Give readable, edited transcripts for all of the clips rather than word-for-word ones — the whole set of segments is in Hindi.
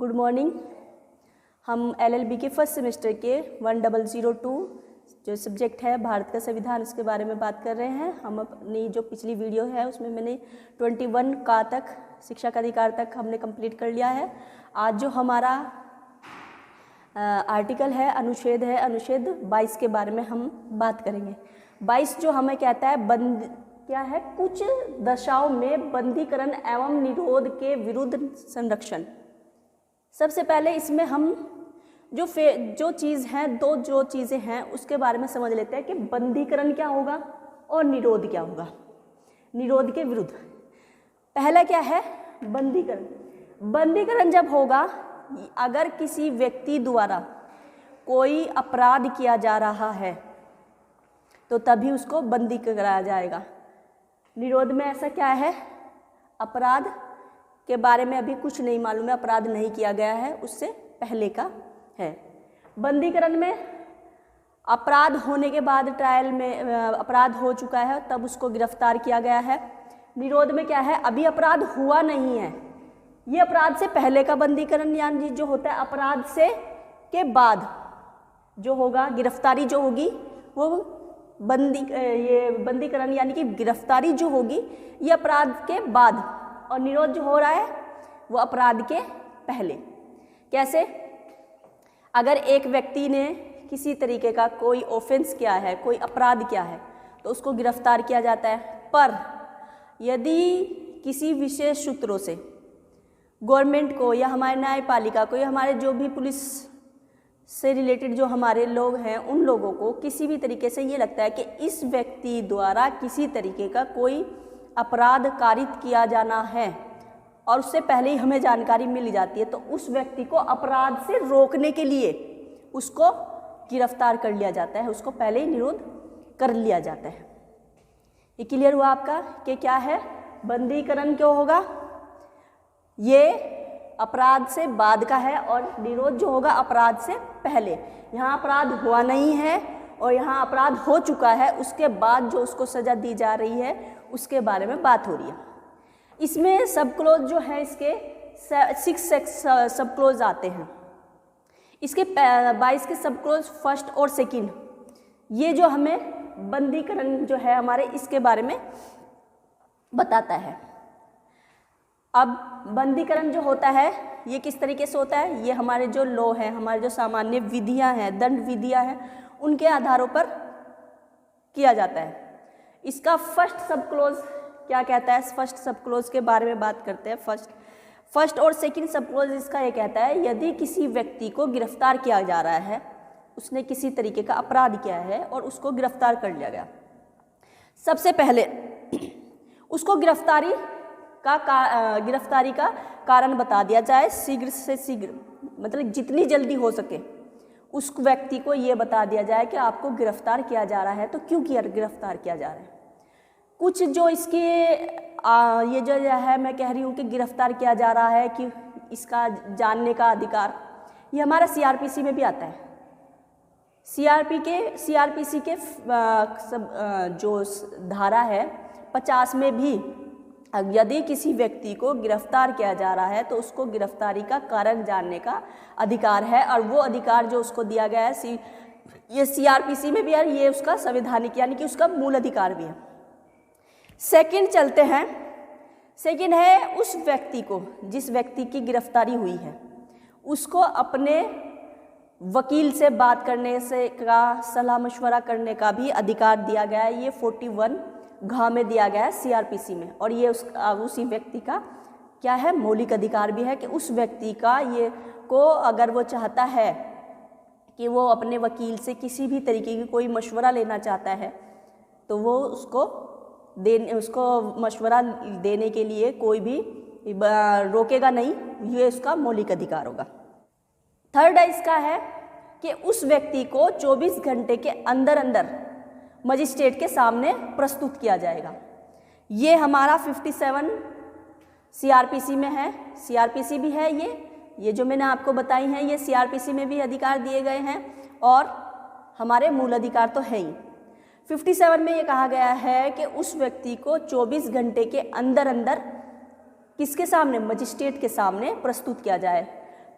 Good morning. हम एलएलबी के फर्स्ट सेमेस्टर के 1002 जो सब्जेक्ट है भारत का संविधान, उसके बारे में बात कर रहे हैं। हम अपनी जो पिछली वीडियो है उसमें मैंने 21 का तक शिक्षा का अधिकार तक हमने कंप्लीट कर लिया है। आज जो हमारा आर्टिकल है, अनुच्छेद है, अनुच्छेद 22 के बारे में हम बात करेंगे। 22 जो हमें कहता है क्या है, कुछ दशाओं में बंदीकरण एवं निरोध के विरुद्ध संरक्षण। सबसे पहले इसमें हम जो चीज़ है, जो चीज़ें हैं उसके बारे में समझ लेते हैं कि बंदीकरण क्या होगा और निरोध क्या होगा। निरोध के विरुद्ध पहला क्या है, बंदीकरण। बंदीकरण जब होगा, अगर किसी व्यक्ति द्वारा कोई अपराध किया जा रहा है तो तभी उसको बंदी कराया जाएगा। निरोध में ऐसा क्या है, अपराध के बारे में अभी कुछ नहीं मालूम है, अपराध नहीं किया गया है, उससे पहले का है। बंदीकरण में अपराध होने के बाद, ट्रायल में अपराध हो चुका है तब उसको गिरफ्तार किया गया है। निरोध में क्या है, अभी अपराध हुआ नहीं है, ये अपराध से पहले का बंदीकरण, यानी जो होता है अपराध से के बाद जो होगा, गिरफ्तारी जो होगी वो ये बंदीकरण यानी कि गिरफ्तारी जो होगी ये अपराध के बाद, और निरोध जो हो रहा है वो अपराध के पहले। कैसे, अगर एक व्यक्ति ने किसी तरीके का कोई ऑफेंस किया है, कोई अपराध किया है, तो उसको गिरफ्तार किया जाता है। पर यदि किसी विशेष सूत्रों से गवर्नमेंट को या हमारे न्यायपालिका को या हमारे जो भी पुलिस से रिलेटेड जो हमारे लोग हैं, उन लोगों को किसी भी तरीके से ये लगता है कि इस व्यक्ति द्वारा किसी तरीके का कोई अपराध कारित किया जाना है और उससे पहले ही हमें जानकारी मिल जाती है, तो उस व्यक्ति को अपराध से रोकने के लिए उसको गिरफ्तार कर लिया जाता है, उसको पहले ही निरोध कर लिया जाता है। ये क्लियर हुआ आपका कि क्या है बंदीकरण, क्यों होगा, ये अपराध से बाद का है, और निरोध जो होगा अपराध से पहले। यहाँ अपराध हुआ नहीं है और यहाँ अपराध हो चुका है, उसके बाद जो उसको सज़ा दी जा रही है उसके बारे में बात हो रही है। इसमें सब क्लोज जो है, इसके 6 सब क्लोज आते हैं। इसके 22 के सब क्लोज फर्स्ट और सेकंड, ये जो हमें बंदीकरण जो है हमारे, इसके बारे में बताता है। अब बंदीकरण जो होता है ये किस तरीके से होता है, ये हमारे जो लॉ है, हमारे जो सामान्य विधियां हैं, दंड विधियां हैं, उनके आधारों पर किया जाता है। इसका फर्स्ट सब क्लोज क्या कहता है, फर्स्ट सब क्लोज के बारे में बात करते हैं। फर्स्ट और सेकंड सब क्लोज इसका ये कहता है, यदि किसी व्यक्ति को गिरफ्तार किया जा रहा है, उसने किसी तरीके का अपराध किया है और उसको गिरफ्तार कर लिया गया, सबसे पहले उसको गिरफ्तारी का कारण बता दिया जाए, शीघ्र से शीघ्र, मतलब जितनी जल्दी हो सके उस व्यक्ति को ये बता दिया जाए कि आपको गिरफ्तार किया जा रहा है, तो क्यों गिरफ्तार किया जा रहा है। कुछ जो इसके ये जो है, मैं कह रही हूँ कि गिरफ्तार किया जा रहा है कि इसका जानने का अधिकार, ये हमारा सीआरपीसी में भी आता है। सीआरपीसी के जो धारा है 50 में भी यदि किसी व्यक्ति को गिरफ्तार किया जा रहा है तो उसको गिरफ्तारी का कारण जानने का अधिकार है, और वो अधिकार जो उसको दिया गया है ये सीआरपीसी में भी है, ये उसका संवैधानिक यानी कि उसका मूल अधिकार भी है। सेकंड चलते हैं, सेकंड है उस व्यक्ति को, जिस व्यक्ति की गिरफ्तारी हुई है, उसको अपने वकील से बात करने से का, सलाह मशवरा करने का भी अधिकार दिया गया है। ये 41 घ में दिया गया है सीआरपीसी में, और ये उसी व्यक्ति का क्या है, मौलिक अधिकार भी है कि उस व्यक्ति का ये को अगर वो चाहता है कि वो अपने वकील से किसी भी तरीके की कोई मशवरा लेना चाहता है, तो वो उसको मशवरा देने के लिए कोई भी रोकेगा नहीं, ये उसका मौलिक अधिकार होगा। थर्ड है इसका है कि उस व्यक्ति को 24 घंटे के अंदर अंदर मजिस्ट्रेट के सामने प्रस्तुत किया जाएगा। ये हमारा 57 सीआरपीसी में है, सीआरपीसी भी है, ये जो मैंने आपको बताई हैं ये सीआरपीसी में भी अधिकार दिए गए हैं, और हमारे मूल अधिकार तो है ही। 57 में ये कहा गया है कि उस व्यक्ति को 24 घंटे के अंदर अंदर किसके सामने, मजिस्ट्रेट के सामने प्रस्तुत किया जाए।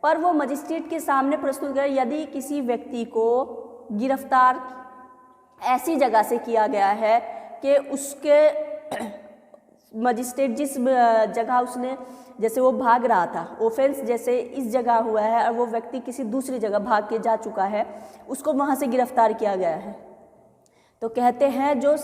पर वो मजिस्ट्रेट के सामने प्रस्तुत करें। यदि किसी व्यक्ति को गिरफ्तार ऐसी जगह से किया गया है कि उसके मजिस्ट्रेट जिस जगह उसने, जैसे वो भाग रहा था, ऑफेंस जैसे इस जगह हुआ है और वो व्यक्ति किसी दूसरी जगह भाग के जा चुका है, उसको वहाँ से गिरफ्तार किया गया है, तो कहते हैं जो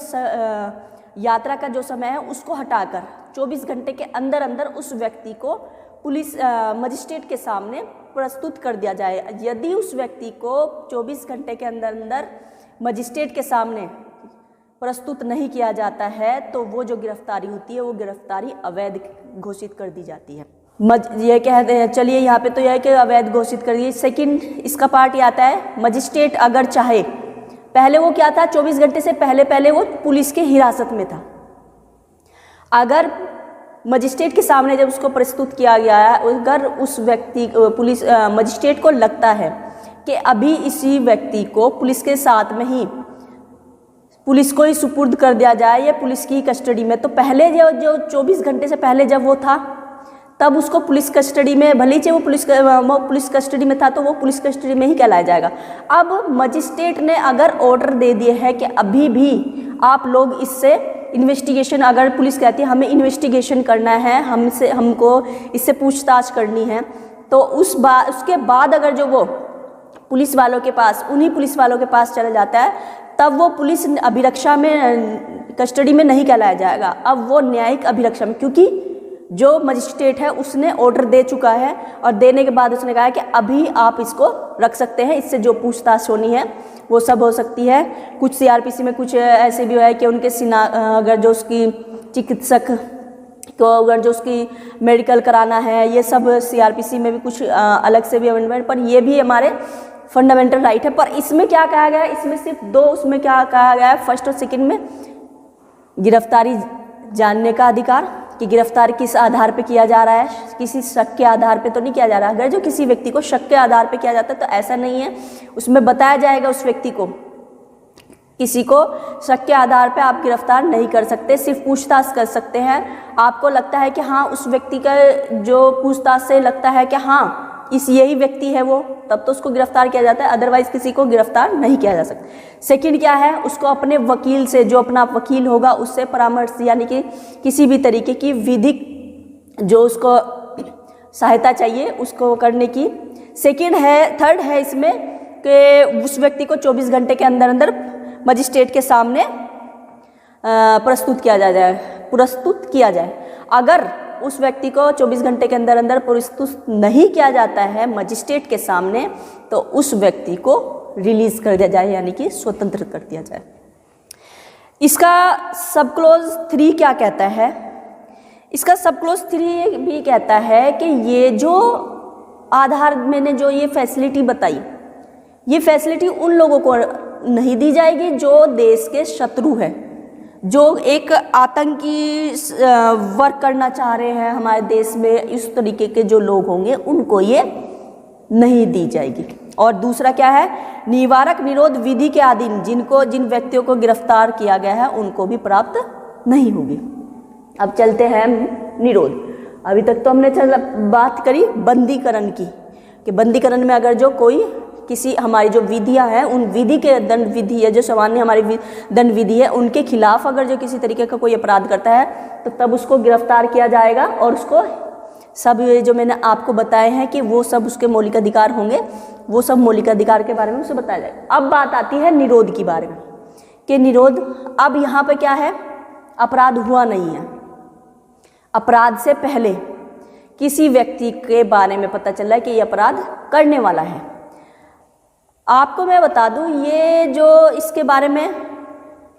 यात्रा का जो समय है उसको हटाकर 24 घंटे के अंदर अंदर उस व्यक्ति को पुलिस मजिस्ट्रेट के सामने प्रस्तुत कर दिया जाए। यदि उस व्यक्ति को 24 घंटे के अंदर अंदर मजिस्ट्रेट के सामने प्रस्तुत नहीं किया जाता है तो वो जो गिरफ्तारी होती है वो गिरफ्तारी अवैध घोषित कर दी जाती है। ये कहते हैं, चलिए यहाँ पे तो यह है कि अवैध घोषित कर दिए। सेकंड इसका पार्ट ये आता है, मजिस्ट्रेट अगर चाहे, पहले वो क्या था, 24 घंटे से पहले वो पुलिस के हिरासत में था। अगर मजिस्ट्रेट के सामने जब उसको प्रस्तुत किया गया है, अगर उस व्यक्ति पुलिस मजिस्ट्रेट को लगता है कि अभी इसी व्यक्ति को पुलिस के साथ में ही पुलिस को ही सुपुर्द कर दिया जाए या पुलिस की कस्टडी में, तो पहले जो 24 घंटे से पहले जब वो था तब उसको पुलिस कस्टडी में, भले ही वो पुलिस कस्टडी में था तो वो पुलिस कस्टडी में ही कहलाया जाएगा। अब मजिस्ट्रेट ने अगर ऑर्डर दे दिए है कि अभी भी आप लोग इससे इन्वेस्टिगेशन, अगर पुलिस कहती है हमें इन्वेस्टिगेशन करना है, हमको इससे पूछताछ करनी है, तो उसके बाद अगर जो वो पुलिस वालों के पास, उन्हीं पुलिस वालों के पास चला जाता है, तब वो पुलिस अभिरक्षा में, कस्टडी में नहीं कहलाया जाएगा, अब वो न्यायिक अभिरक्षा में, क्योंकि जो मजिस्ट्रेट है उसने ऑर्डर दे चुका है और देने के बाद उसने कहा है कि अभी आप इसको रख सकते हैं, इससे जो पूछताछ होनी है वो सब हो सकती है। कुछ सीआरपीसी में कुछ ऐसे भी हुआ है कि उनके अगर जो उसकी चिकित्सक को, अगर जो उसकी मेडिकल कराना है, ये सब सीआरपीसी में भी कुछ अलग से भी अमेंडमेंट, पर ये भी हमारे फंडामेंटल राइट है। पर इसमें क्या कहा गया है, इसमें सिर्फ दो, उसमें क्या कहा गया है, फर्स्ट और सेकंड में गिरफ्तारी जानने का अधिकार, कि गिरफ्तार किस आधार पे किया जा रहा है, किसी शक के आधार पे तो नहीं किया जा रहा है। अगर जो किसी व्यक्ति को शक के आधार पे किया जाता है तो ऐसा नहीं है, उसमें बताया जाएगा उस व्यक्ति को, किसी को शक के आधार पे आप गिरफ्तार नहीं कर सकते, सिर्फ पूछताछ कर सकते हैं। आपको लगता है कि हाँ उस व्यक्ति का जो पूछताछ से लगता है कि हाँ यही व्यक्ति है वो, तब तो उसको गिरफ्तार किया जाता है, अदरवाइज किसी को गिरफ्तार नहीं किया जा सकता। सेकंड क्या है, उसको अपने वकील से, जो अपना वकील होगा उससे परामर्श, यानी कि किसी भी तरीके की विधिक जो उसको सहायता चाहिए उसको करने की। थर्ड है इसमें कि उस व्यक्ति को 24 घंटे के अंदर अंदर मजिस्ट्रेट के सामने प्रस्तुत किया जाए। अगर उस व्यक्ति को 24 घंटे के अंदर अंदर प्रस्तुत नहीं किया जाता है मजिस्ट्रेट के सामने, तो उस व्यक्ति को रिलीज कर दिया जाए, यानी कि स्वतंत्र कर दिया जाए। इसका सब क्लोज 3 क्या कहता है, इसका सब क्लोज 3 भी कहता है कि ये जो आधार मैंने जो ये फैसिलिटी बताई, ये फैसिलिटी उन लोगों को नहीं दी जाएगी जो देश के शत्रु है, जो एक आतंकी वर्क करना चाह रहे हैं हमारे देश में, इस तरीके के जो लोग होंगे उनको ये नहीं दी जाएगी। और दूसरा क्या है, निवारक निरोध विधि के अधीन जिन व्यक्तियों को गिरफ्तार किया गया है उनको भी प्राप्त नहीं होगी। अब चलते हैं निरोध। अभी तक तो हमने बात करी बंदीकरण की, कि बंदीकरण में अगर जो कोई किसी हमारी जो विधियां हैं उन विधि के दंड विधि है, जो सामान्य हमारी दंड विधि है, उनके खिलाफ अगर जो किसी तरीके का कोई अपराध करता है तो तब उसको गिरफ्तार किया जाएगा और उसको सब जो मैंने आपको बताए हैं कि वो सब उसके मौलिक अधिकार होंगे, वो सब मौलिक अधिकार के बारे में उसे बताया जाएगा। अब बात आती है निरोध की बारे में, कि निरोध, अब यहाँ पे क्या है, अपराध हुआ नहीं है, अपराध से पहले किसी व्यक्ति के बारे में पता चला है कि ये अपराध करने वाला है। आपको मैं बता दूं ये जो इसके बारे में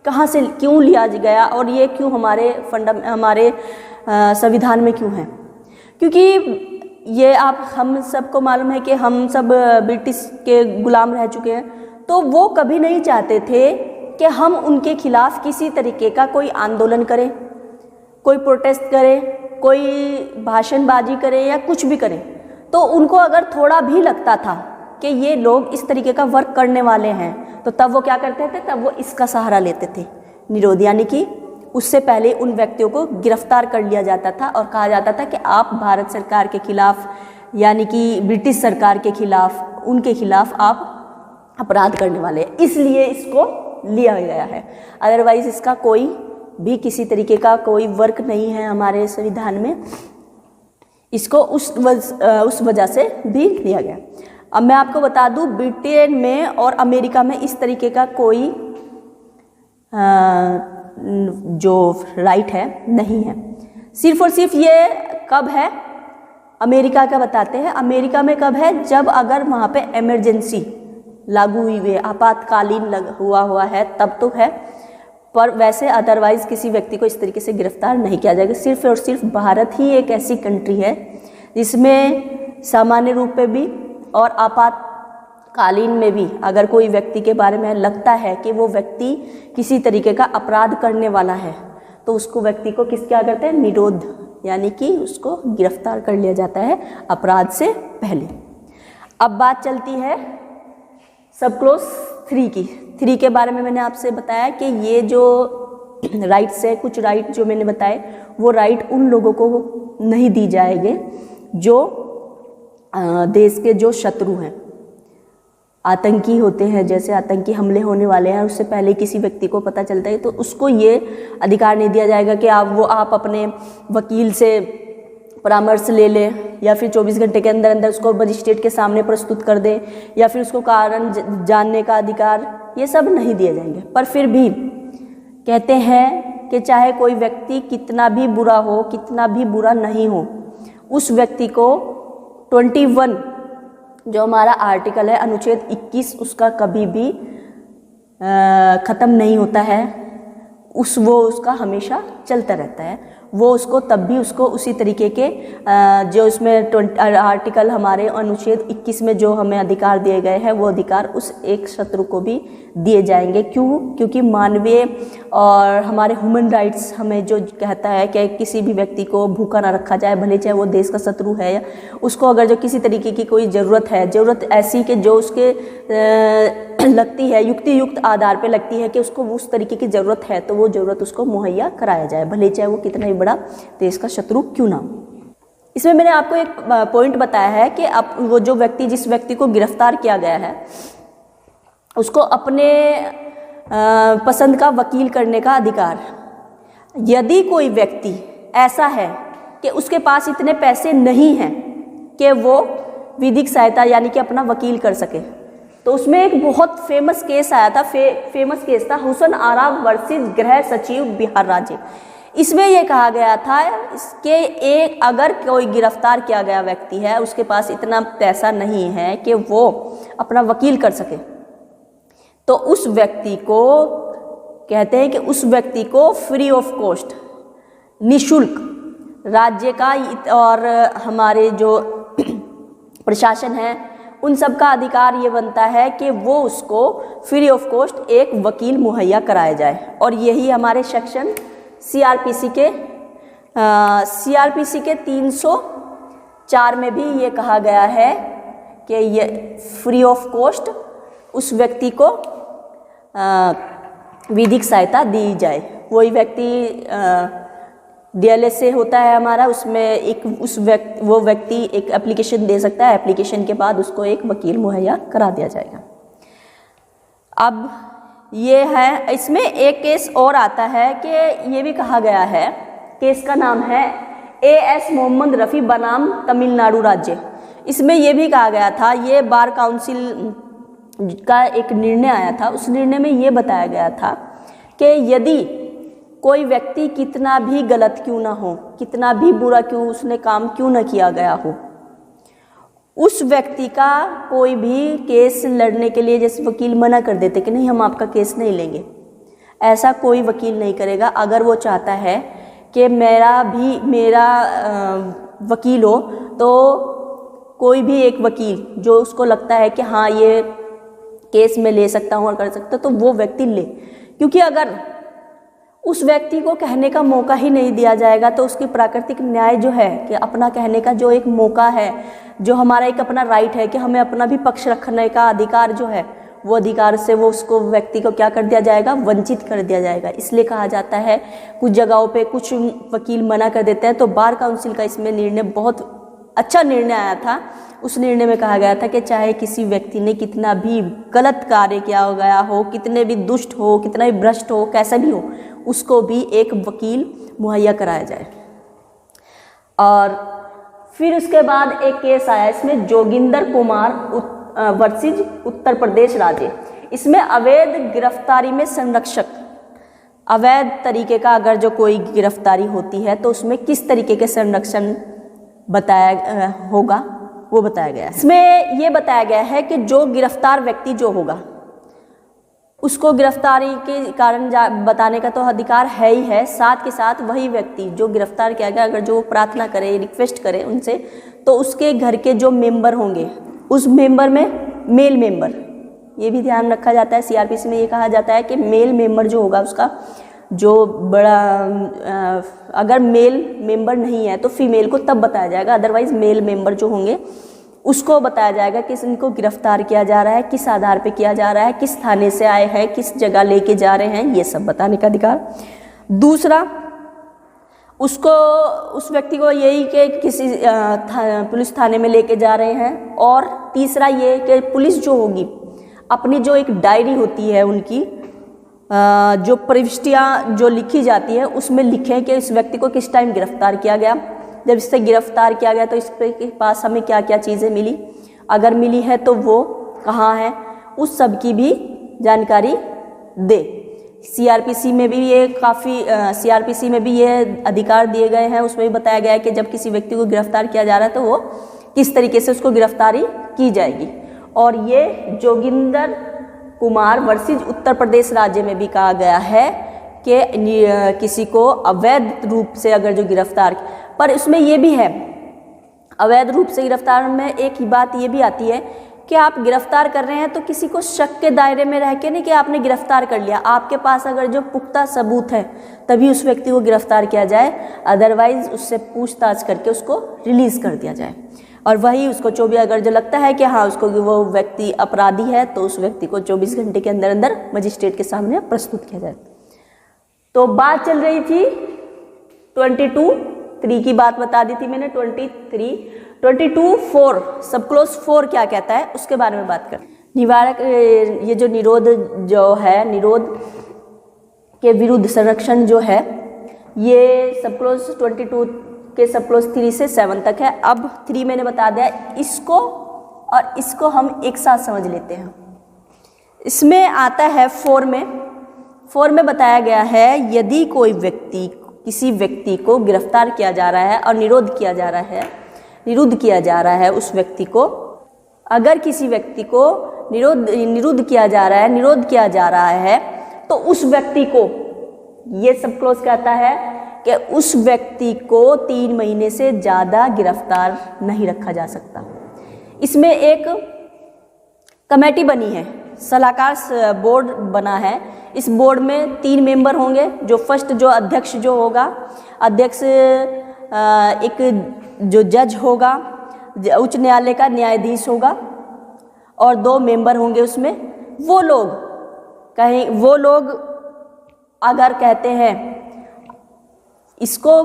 कहाँ से क्यों लिया गया और ये क्यों हमारे संविधान में क्यों है, क्योंकि ये हम सबको मालूम है कि हम सब ब्रिटिश के गुलाम रह चुके हैं, तो वो कभी नहीं चाहते थे कि हम उनके खिलाफ किसी तरीके का कोई आंदोलन करें, कोई प्रोटेस्ट करें, कोई भाषणबाजी करें या कुछ भी करें। तो उनको अगर थोड़ा भी लगता था कि ये लोग इस तरीके का वर्क करने वाले हैं, तो तब वो क्या करते थे, तब वो इसका सहारा लेते थे, निरोध, यानी कि उससे पहले उन व्यक्तियों को गिरफ्तार कर लिया जाता था और कहा जाता था कि आप भारत सरकार के खिलाफ यानी कि ब्रिटिश सरकार के खिलाफ, उनके खिलाफ आप अपराध करने वाले हैं, इसलिए इसको लिया गया है। अदरवाइज इसका कोई भी किसी तरीके का कोई वर्क नहीं है हमारे संविधान में, इसको उस वजह से भी लिया गया। अब मैं आपको बता दूं, ब्रिटेन में और अमेरिका में इस तरीके का कोई जो राइट है नहीं है। सिर्फ और सिर्फ ये कब है, अमेरिका का बताते हैं। अमेरिका में कब है, जब अगर वहाँ पे इमरजेंसी लागू हुई है, आपातकालीन हुआ है, तब तो है, पर वैसे अदरवाइज किसी व्यक्ति को इस तरीके से गिरफ्तार नहीं किया जाएगा। सिर्फ और सिर्फ भारत ही एक ऐसी कंट्री है जिसमें सामान्य रूप में भी और आपातकालीन में भी अगर कोई व्यक्ति के बारे में लगता है कि वो व्यक्ति किसी तरीके का अपराध करने वाला है, तो उसको व्यक्ति को क्या करते हैं, निरोध, यानी कि उसको गिरफ्तार कर लिया जाता है अपराध से पहले। अब बात चलती है सब क्लॉज 3 के बारे में। मैंने आपसे बताया कि ये जो राइट्स है, कुछ राइट जो मैंने बताए, वो राइट उन लोगों को नहीं दी जाएंगे जो देश के जो शत्रु हैं, आतंकी होते हैं। जैसे आतंकी हमले होने वाले हैं, उससे पहले किसी व्यक्ति को पता चलता है तो उसको ये अधिकार नहीं दिया जाएगा कि आप अपने वकील से परामर्श ले लें, या फिर 24 घंटे के अंदर अंदर उसको मजिस्ट्रेट के सामने प्रस्तुत कर दें, या फिर उसको कारण जानने का अधिकार, ये सब नहीं दिए जाएंगे। पर फिर भी कहते हैं कि चाहे कोई व्यक्ति कितना भी बुरा हो, कितना भी बुरा नहीं हो, उस व्यक्ति को 21 जो हमारा आर्टिकल है, अनुच्छेद 21, उसका कभी भी ख़त्म नहीं होता है। वो उसका हमेशा चलता रहता है। वो उसको तब भी उसको उसी तरीके के जो इसमें आर्टिकल हमारे अनुच्छेद 21 में जो हमें अधिकार दिए गए हैं, वो अधिकार उस एक शत्रु को भी दिए जाएंगे। क्यों? क्योंकि मानवीय और हमारे ह्यूमन राइट्स हमें जो कहता है कि किसी भी व्यक्ति को भूखा ना रखा जाए, भले चाहे वो देश का शत्रु है, या उसको अगर जो किसी तरीके की कोई ज़रूरत ऐसी कि जो उसके लगती है, युक्त आधार पे लगती है कि उसको उस तरीके की ज़रूरत है, तो वो ज़रूरत उसको मुहैया कराया जाए, भले चाहे वो कितना ही बड़ा देश का शत्रु क्यों ना हो। इसमें मैंने आपको एक पॉइंट बताया है कि अब वो जो व्यक्ति, जिस व्यक्ति को गिरफ्तार किया गया है, उसको अपने पसंद का वकील करने का अधिकार। यदि कोई व्यक्ति ऐसा है कि उसके पास इतने पैसे नहीं हैं कि वो विधिक सहायता यानी कि अपना वकील कर सके, तो उसमें एक बहुत फेमस केस आया था, फेमस केस था हुसैन आरा वर्सेस गृह सचिव बिहार राज्य। इसमें यह कहा गया था कि अगर कोई गिरफ्तार किया गया व्यक्ति है, उसके पास इतना पैसा नहीं है कि वो अपना वकील कर सके, तो उस व्यक्ति को कहते हैं कि उस व्यक्ति को फ्री ऑफ कॉस्ट, निःशुल्क राज्य का और हमारे जो प्रशासन है उन सब का अधिकार ये बनता है कि वो उसको फ्री ऑफ कॉस्ट एक वकील मुहैया कराया जाए। और यही हमारे सेक्शन सीआरपीसी के 304 में भी ये कहा गया है कि ये फ्री ऑफ कॉस्ट उस व्यक्ति को विधिक सहायता दी जाए। वही व्यक्ति डीएलएस से होता है हमारा, उसमें वो व्यक्ति एक एप्लीकेशन दे सकता है, एप्लीकेशन के बाद उसको एक वकील मुहैया करा दिया जाएगा। अब ये है, इसमें एक केस और आता है कि ये भी कहा गया है, केस का नाम है AS मोहम्मद रफ़ी बनाम तमिलनाडु राज्य। इसमें ये भी कहा गया था, ये बार काउंसिल का एक निर्णय आया था, उस निर्णय में ये बताया गया था कि यदि कोई व्यक्ति कितना भी गलत क्यों ना हो, कितना भी बुरा क्यों उसने काम क्यों ना किया गया हो, उस व्यक्ति का कोई भी केस लड़ने के लिए जैसे वकील मना कर देते कि नहीं हम आपका केस नहीं लेंगे, ऐसा कोई वकील नहीं करेगा। अगर वो चाहता है कि मेरा वकील हो, तो कोई भी एक वकील जो उसको लगता है कि हाँ ये केस में ले सकता हूँ और कर सकता, तो वो व्यक्ति ले। क्योंकि अगर उस व्यक्ति को कहने का मौका ही नहीं दिया जाएगा, तो उसकी प्राकृतिक न्याय जो है कि अपना कहने का जो एक मौका है, जो हमारा एक अपना राइट है कि हमें अपना भी पक्ष रखने का अधिकार जो है, वो अधिकार से वो उसको व्यक्ति को क्या कर दिया जाएगा, वंचित कर दिया जाएगा। इसलिए कहा जाता है कुछ जगहों पे कुछ वकील मना कर देते हैं, तो बार काउंसिल का इसमें निर्णय बहुत अच्छा निर्णय आया था। उस निर्णय में कहा गया था कि चाहे किसी व्यक्ति ने कितना भी गलत कार्य किया गया हो, कितने भी दुष्ट हो, कितना भी भ्रष्ट हो, कैसा भी हो, उसको भी एक वकील मुहैया कराया जाए। और फिर उसके बाद एक केस आया इसमें, जोगिंदर कुमार वर्सेस उत्तर प्रदेश राज्य। इसमें अवैध गिरफ्तारी में संरक्षक, अवैध तरीके का अगर जो कोई गिरफ्तारी होती है तो उसमें किस तरीके के संरक्षण बताया होगा वो बताया गया है। इसमें ये बताया गया है कि जो गिरफ्तार व्यक्ति जो होगा उसको गिरफ्तारी के कारण बताने का तो अधिकार है ही है, साथ के साथ वही व्यक्ति जो गिरफ्तार किया गया अगर जो प्रार्थना करे, रिक्वेस्ट करे उनसे, तो उसके घर के जो मेंबर होंगे उस मेंबर में मेल मेंबर, ये भी ध्यान रखा जाता है। सीआरपीसी में ये कहा जाता है कि मेल मेंबर जो होगा उसका जो बड़ा अगर मेल मेंबर नहीं है तो फीमेल को तब बताया जाएगा, अदरवाइज मेल मेंबर जो होंगे उसको बताया जाएगा कि इनको गिरफ्तार किया जा रहा है, किस आधार पे किया जा रहा है, किस थाने से आए हैं, किस जगह लेके जा रहे हैं, ये सब बताने का अधिकार। दूसरा, उसको उस व्यक्ति को यही कि किसी पुलिस थाने में लेके जा रहे हैं। और तीसरा ये कि पुलिस जो होगी अपनी जो एक डायरी होती है उनकी जो प्रविष्टियाँ जो लिखी जाती है उसमें लिखें कि इस व्यक्ति को किस टाइम गिरफ्तार किया गया, जब इससे गिरफ्तार किया गया तो इसके पास हमें क्या क्या चीज़ें मिली, अगर मिली है तो वो कहाँ है, उस सब की भी जानकारी दे। सीआरपीसी में भी ये सीआरपीसी में भी ये अधिकार दिए गए हैं। उसमें भी बताया गया है कि जब किसी व्यक्ति को गिरफ्तार किया जा रहा है तो वो किस तरीके से उसको गिरफ्तारी की जाएगी। और ये जोगिंदर कुमार वर्सेस उत्तर प्रदेश राज्य में भी कहा गया है कि किसी को अवैध रूप से अगर जो गिरफ्तार, पर इसमें ये भी है अवैध रूप से गिरफ्तार में एक ही बात ये भी आती है कि आप गिरफ्तार कर रहे हैं तो किसी को शक के दायरे में रह के नहीं कि आपने गिरफ्तार कर लिया, आपके पास अगर जो पुख्ता सबूत है तभी उस व्यक्ति को गिरफ्तार किया जाए, अदरवाइज उससे पूछताछ करके उसको रिलीज़ कर दिया जाए। और वही उसको 24 अगर जो लगता है कि हाँ उसको वो व्यक्ति अपराधी है तो उस व्यक्ति को 24 घंटे के अंदर अंदर मजिस्ट्रेट के सामने प्रस्तुत किया जाए। तो बात चल रही थी 22(3) की बात बता दी थी मैंने। 22(4) सब क्लोज 4 क्या कहता है उसके बारे में बात कर। निवारक, ये जो निरोध जो है, निरोध के विरुद्ध संरक्षण जो है ये सब क्लोज 22 के सब क्लोज 3 से 7 तक है। अब 3 मैंने बता दिया, इसको और इसको हम एक साथ समझ लेते हैं। इसमें आता है 4 में बताया गया है यदि कोई व्यक्ति किसी व्यक्ति को गिरफ्तार किया जा रहा है और निरोध किया जा रहा है उस व्यक्ति को, अगर किसी व्यक्ति को निरोध किया जा रहा है तो उस व्यक्ति को, ये सब क्लोज कहता है कि उस व्यक्ति को 3 महीने से ज़्यादा गिरफ्तार नहीं रखा जा सकता। इसमें एक कमेटी बनी है, सलाहकार बोर्ड बना है। इस बोर्ड में 3 मेंबर होंगे। जो फर्स्ट जो अध्यक्ष जो होगा, अध्यक्ष एक जो जज होगा, उच्च न्यायालय का न्यायाधीश होगा, और 2 मेंबर होंगे उसमें। वो लोग अगर कहते हैं इसको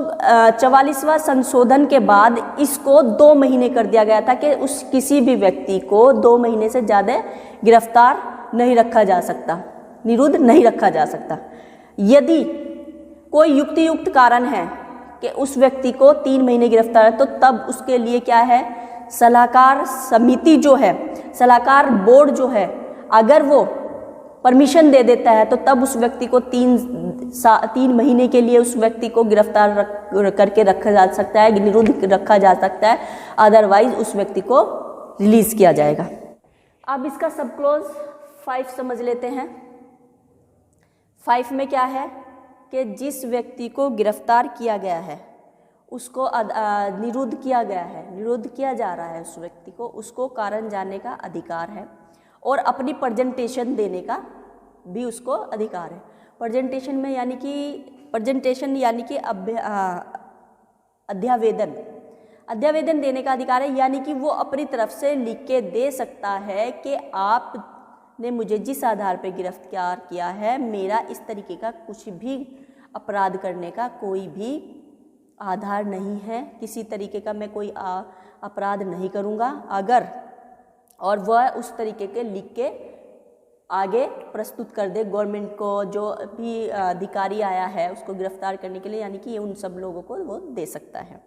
44वां संशोधन के बाद इसको 2 महीने कर दिया गया था कि उस किसी भी व्यक्ति को 2 महीने से ज़्यादा गिरफ्तार नहीं रखा जा सकता, निरुद्ध नहीं रखा जा सकता। यदि कोई युक्तियुक्त कारण है कि उस व्यक्ति को 3 महीने गिरफ्तार है तो तब उसके लिए क्या है, सलाहकार समिति जो है, सलाहकार बोर्ड जो है, अगर वो परमिशन दे देता है तो तब उस व्यक्ति को 3 महीने के लिए उस व्यक्ति को गिरफ्तार करके रखा जा सकता है, निरुद्ध रखा जा सकता है, अदरवाइज उस व्यक्ति को रिलीज किया जाएगा। अब इसका सब क्लोज 5 समझ लेते हैं। 5 में क्या है कि जिस व्यक्ति को गिरफ्तार किया गया है उसको निरुद्ध किया गया है, निरुद्ध किया जा रहा है उस व्यक्ति को, उसको कारण जानने का अधिकार है और अपनी प्रेजेंटेशन देने का भी उसको अधिकार है। प्रेजेंटेशन में यानी कि अध्यावेदन देने का अधिकार है, यानी कि वो अपनी तरफ से लिख के दे सकता है कि आपने मुझे जिस आधार पर गिरफ्तार किया है, मेरा इस तरीके का कुछ भी अपराध करने का कोई भी आधार नहीं है, किसी तरीके का मैं कोई अपराध नहीं करूँगा अगर, और वह उस तरीके के लिख के आगे प्रस्तुत कर दे गवर्नमेंट को, जो भी अधिकारी आया है उसको गिरफ्तार करने के लिए, यानी कि ये उन सब लोगों को वो दे सकता है।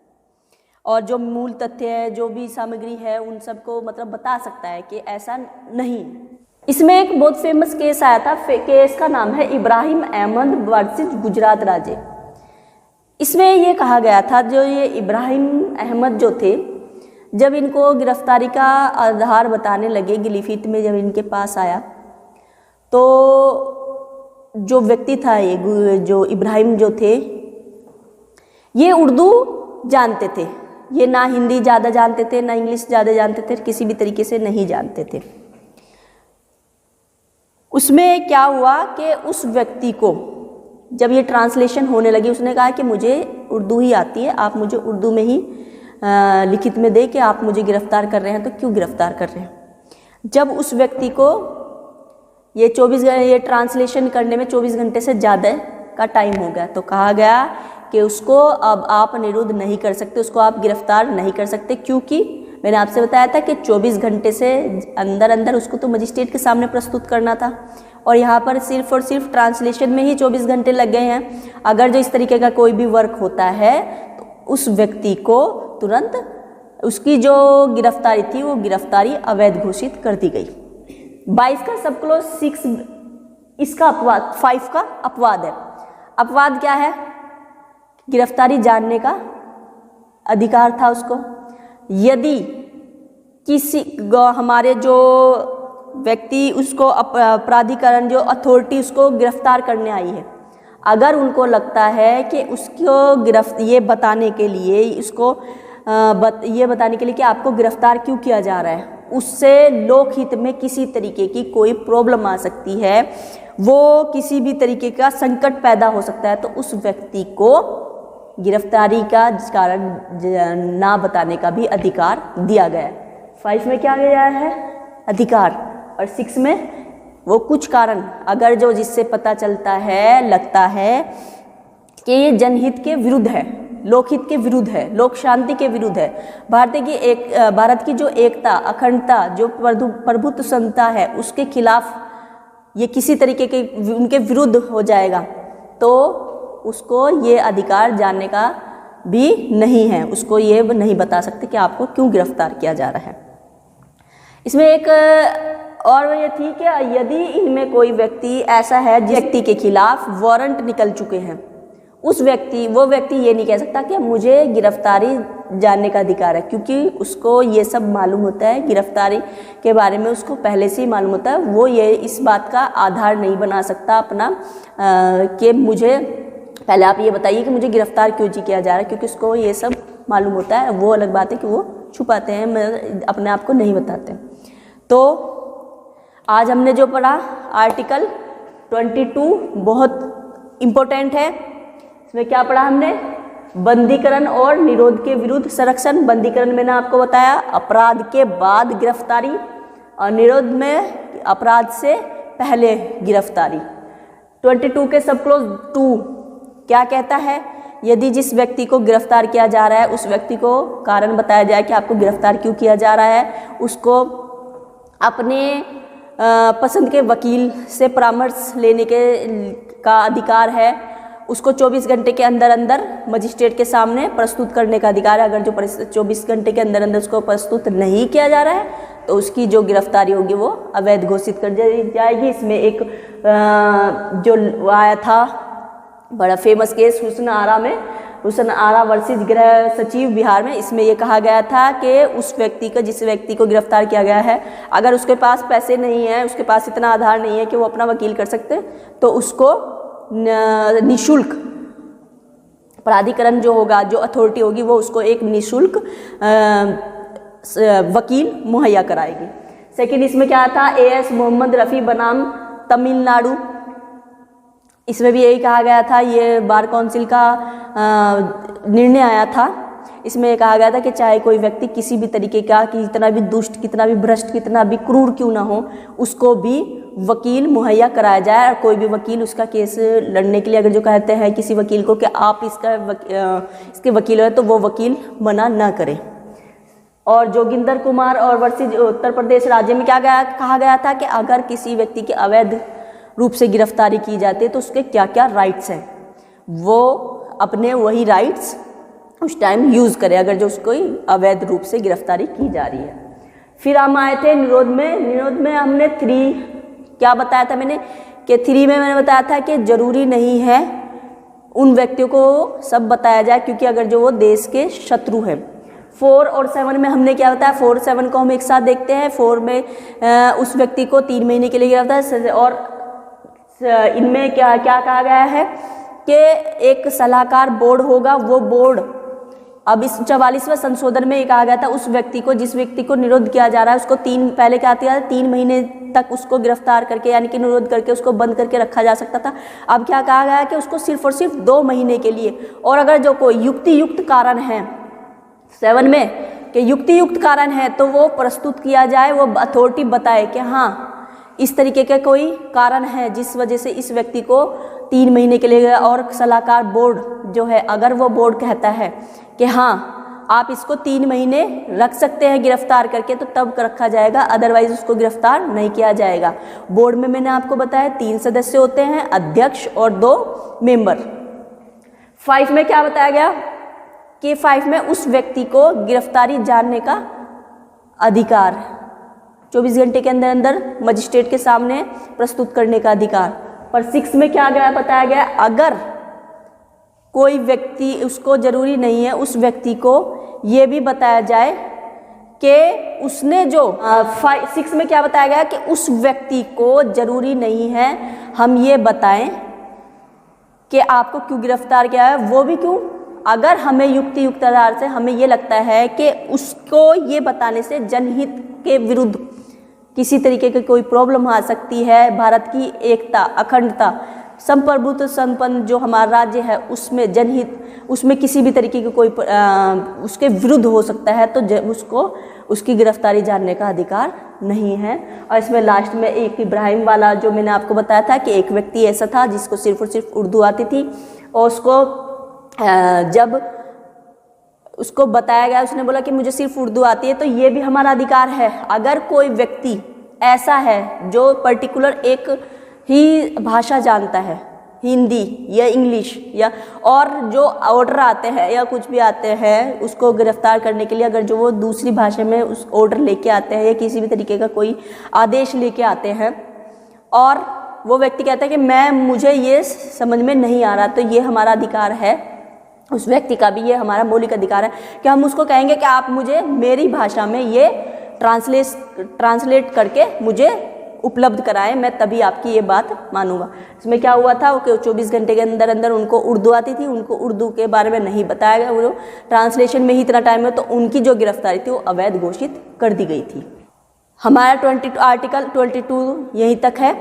और जो मूल तथ्य है, जो भी सामग्री है, उन सबको मतलब बता सकता है कि ऐसा नहीं। इसमें एक बहुत फेमस केस आया था, केस का नाम है इब्राहिम अहमद वर्सेस गुजरात राज्य। इसमें ये कहा गया था, जो ये इब्राहिम अहमद जो थे, जब इनको गिरफ्तारी का आधार बताने लगे, गिलिफित में जब इनके पास आया, तो जो व्यक्ति था ये, जो इब्राहिम जो थे, ये उर्दू जानते थे, ये ना हिंदी ज़्यादा जानते थे ना इंग्लिश ज़्यादा जानते थे, किसी भी तरीके से नहीं जानते थे। उसमें क्या हुआ कि उस व्यक्ति को जब ये ट्रांसलेशन होने लगी, उसने कहा कि मुझे उर्दू ही आती है, आप मुझे उर्दू में ही लिखित में दे कि आप मुझे गिरफ्तार कर रहे हैं, तो क्यों गिरफ्तार कर रहे हैं। जब उस व्यक्ति को ये ट्रांसलेशन करने में 24 घंटे से ज़्यादा का टाइम हो गया, तो कहा गया कि उसको अब आप निरुद्ध नहीं कर सकते, उसको आप गिरफ्तार नहीं कर सकते, क्योंकि मैंने आपसे बताया था कि 24 घंटे से अंदर अंदर उसको तो मजिस्ट्रेट के सामने प्रस्तुत करना था, और यहाँ पर सिर्फ और सिर्फ ट्रांसलेशन में ही 24 घंटे लग गए हैं। अगर जो इस तरीके का कोई भी वर्क होता है तो उस व्यक्ति को तुरंत उसकी जो गिरफ्तारी थी वो गिरफ्तारी अवैध घोषित कर दी गई। 22 का सब क्लॉज 6 इसका अपवाद, 5 का अपवाद है। अपवाद क्या है? गिरफ्तारी जानने का अधिकार था उसको। यदि किसी हमारे जो व्यक्ति उसको प्राधिकरण, जो अथॉरिटी उसको गिरफ्तार करने आई है, अगर उनको लगता है कि उसको ये बताने के लिए, इसको ये बताने के लिए कि आपको गिरफ्तार क्यों किया जा रहा है, उससे लोकहित में किसी तरीके की कोई प्रॉब्लम आ सकती है, वो किसी भी तरीके का संकट पैदा हो सकता है, तो उस व्यक्ति को गिरफ्तारी का कारण ना बताने का भी अधिकार दिया गया है। 5 में क्या गया है? अधिकार, और 6 में वो कुछ कारण, अगर जो जिससे पता चलता है, लगता है कि ये जनहित के विरुद्ध है, लोकहित के विरुद्ध है, लोक शांति के विरुद्ध है, भारत की जो एकता, अखंडता, जो प्रभुत्व संहिता है, उसके खिलाफ ये किसी तरीके के उनके विरुद्ध हो जाएगा, तो उसको ये अधिकार जानने का भी नहीं है, उसको ये नहीं बता सकते कि आपको क्यों गिरफ्तार किया जा रहा है। इसमें एक और ये थी कि यदि इनमें कोई व्यक्ति ऐसा है जिस व्यक्ति के खिलाफ वारंट निकल चुके हैं, वो व्यक्ति ये नहीं कह सकता कि मुझे गिरफ्तारी जानने का अधिकार है, क्योंकि उसको ये सब मालूम होता है, गिरफ्तारी के बारे में उसको पहले से ही मालूम होता है। वो ये इस बात का आधार नहीं बना सकता अपना कि मुझे पहले आप ये बताइए कि मुझे गिरफ्तार क्यों किया जा रहा है, क्योंकि उसको ये सब मालूम होता है। वो अलग बात है कि वो छुपाते हैं, अपने आप को नहीं बताते। तो आज हमने जो पढ़ा आर्टिकल 22 बहुत इम्पोर्टेंट है। इसमें क्या पढ़ा हमने? बंदीकरण और निरोध के विरुद्ध संरक्षण। बंदीकरण मैंने आपको बताया अपराध के बाद गिरफ्तारी, और निरोध में अपराध से पहले गिरफ्तारी। 22 के सब क्लोज 2 क्या कहता है? यदि जिस व्यक्ति को गिरफ्तार किया जा रहा है उस व्यक्ति को कारण बताया जाए कि आपको गिरफ्तार क्यों किया जा रहा है, उसको अपने पसंद के वकील से परामर्श लेने का अधिकार है, उसको 24 घंटे के अंदर अंदर मजिस्ट्रेट के सामने प्रस्तुत करने का अधिकार है। अगर जो 24 घंटे के अंदर अंदर उसको प्रस्तुत नहीं किया जा रहा है तो उसकी जो गिरफ्तारी होगी वो अवैध घोषित कर दी जाएगी। इसमें एक जो आया था बड़ा फेमस केस हुस्न आरा में, हुस्न आरा वर्सेस गृह सचिव बिहार में, इसमें यह कहा गया था कि उस व्यक्ति को, जिस व्यक्ति को गिरफ्तार किया गया है, अगर उसके पास पैसे नहीं है, उसके पास इतना आधार नहीं है कि वो अपना वकील कर सकते, तो उसको निःशुल्क प्राधिकरण जो होगा, जो अथॉरिटी होगी, वो उसको एक निःशुल्क वकील मुहैया कराएगी। सेकंड इसमें क्या था? AS मोहम्मद रफ़ी बनाम तमिलनाडु, इसमें भी यही कहा गया था, ये बार काउंसिल का निर्णय आया था। इसमें कहा गया था कि चाहे कोई व्यक्ति किसी भी तरीके का, कितना भी दुष्ट, कितना भी भ्रष्ट, कितना भी क्रूर क्यों ना हो, उसको भी वकील मुहैया कराया जाए। और कोई भी वकील उसका केस लड़ने के लिए अगर जो कहते हैं किसी वकील को कि आप इसके वकील हैं, तो वो वकील मना ना करे। और जोगिंदर कुमार और वर्षी उत्तर प्रदेश राज्य में क्या कहा गया था कि अगर किसी व्यक्ति की अवैध रूप से गिरफ्तारी की जाती है तो उसके क्या क्या राइट्स हैं, वो अपने वही राइट्स उस टाइम यूज़ करे अगर जो उसको अवैध रूप से गिरफ्तारी की जा रही है। फिर हम आए थे निरोध में हमने 3 क्या बताया था मैंने कि 3 में मैंने बताया था कि ज़रूरी नहीं है उन व्यक्तियों को सब बताया जाए क्योंकि अगर जो वो देश के शत्रु हैं। 4 और 7 में हमने क्या बताया, 4 और 7 को हम एक साथ देखते हैं। 4 में उस व्यक्ति को 3 महीने के लिए गिरफ्तार, और इनमें क्या क्या कहा गया है कि एक सलाहकार बोर्ड होगा, वो बोर्ड अब इस 44वें संशोधन में कहा गया था उस व्यक्ति को, जिस व्यक्ति को निरोध किया जा रहा है उसको पहले क्या था 3 महीने तक उसको गिरफ्तार करके यानी कि निरोध करके उसको बंद करके रखा जा सकता था। अब क्या कहा गया है कि उसको सिर्फ और सिर्फ 2 महीने के लिए, और अगर जो कोई युक्ति कारण है 7 में कि युक्ति कारण है तो वो प्रस्तुत किया जाए, वो अथॉरिटी बताए कि हाँ इस तरीके का कोई कारण है जिस वजह से इस व्यक्ति को 3 महीने के लिए, और सलाहकार बोर्ड जो है अगर वो बोर्ड कहता है कि हाँ आप इसको 3 महीने रख सकते हैं गिरफ्तार करके तो तब रखा जाएगा, अदरवाइज उसको गिरफ्तार नहीं किया जाएगा। बोर्ड में मैंने आपको बताया 3 सदस्य होते हैं, अध्यक्ष और 2 मेंबर। 5 में क्या बताया गया कि 5 में उस व्यक्ति को गिरफ्तारी जानने का अधिकार, 24 घंटे के अंदर अंदर मजिस्ट्रेट के सामने प्रस्तुत करने का अधिकार। पर 6 में क्या गया बताया गया अगर कोई व्यक्ति, उसको जरूरी नहीं है उस व्यक्ति को ये भी बताया जाए कि उसने जो 6 में क्या बताया गया कि उस व्यक्ति को जरूरी नहीं है हम ये बताएं कि आपको क्यों गिरफ्तार किया है, वो भी क्यों, अगर हमें युक्त आधार से हमें ये लगता है कि उसको ये बताने से जनहित के विरुद्ध किसी तरीके की कोई प्रॉब्लम आ सकती है, भारत की एकता, अखंडता, संप्रभुत्व संपन्न जो हमारा राज्य है उसमें जनहित, उसमें किसी भी तरीके की कोई उसके विरुद्ध हो सकता है तो उसको उसकी गिरफ्तारी जानने का अधिकार नहीं है। और इसमें लास्ट में एक इब्राहिम वाला जो मैंने आपको बताया था कि एक व्यक्ति ऐसा था जिसको सिर्फ और सिर्फ उर्दू आती थी और उसको जब उसको बताया गया उसने बोला कि मुझे सिर्फ उर्दू आती है, तो ये भी हमारा अधिकार है। अगर कोई व्यक्ति ऐसा है जो पर्टिकुलर एक ही भाषा जानता है, हिंदी या इंग्लिश या और जो ऑर्डर आते हैं या कुछ भी आते हैं उसको गिरफ्तार करने के लिए, अगर जो वो दूसरी भाषा में उस ऑर्डर लेके आते हैं या किसी भी तरीके का कोई आदेश लेके आते हैं और वो व्यक्ति कहता है कि मुझे ये समझ में नहीं आ रहा, तो ये हमारा अधिकार है, उस व्यक्ति का भी ये हमारा मौलिक अधिकार है कि हम उसको कहेंगे कि आप मुझे मेरी भाषा में ये ट्रांसलेट करके मुझे उपलब्ध कराएं, मैं तभी आपकी ये बात मानूंगा। इसमें क्या हुआ था कि 24 घंटे के अंदर अंदर उनको उर्दू आती थी, उनको उर्दू के बारे में नहीं बताया गया, वो ट्रांसलेशन में ही इतना टाइम है, तो उनकी जो गिरफ्तारी थी वो अवैध घोषित कर दी गई थी। हमारा आर्टिकल 22 यहीं तक है।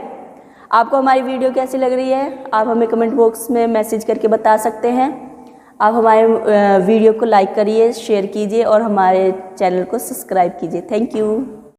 आपको हमारी वीडियो कैसी लग रही है आप हमें कमेंट बॉक्स में मैसेज करके बता सकते हैं। आप हमारे वीडियो को लाइक करिए, शेयर कीजिए और हमारे चैनल को सब्सक्राइब कीजिए। Thank you.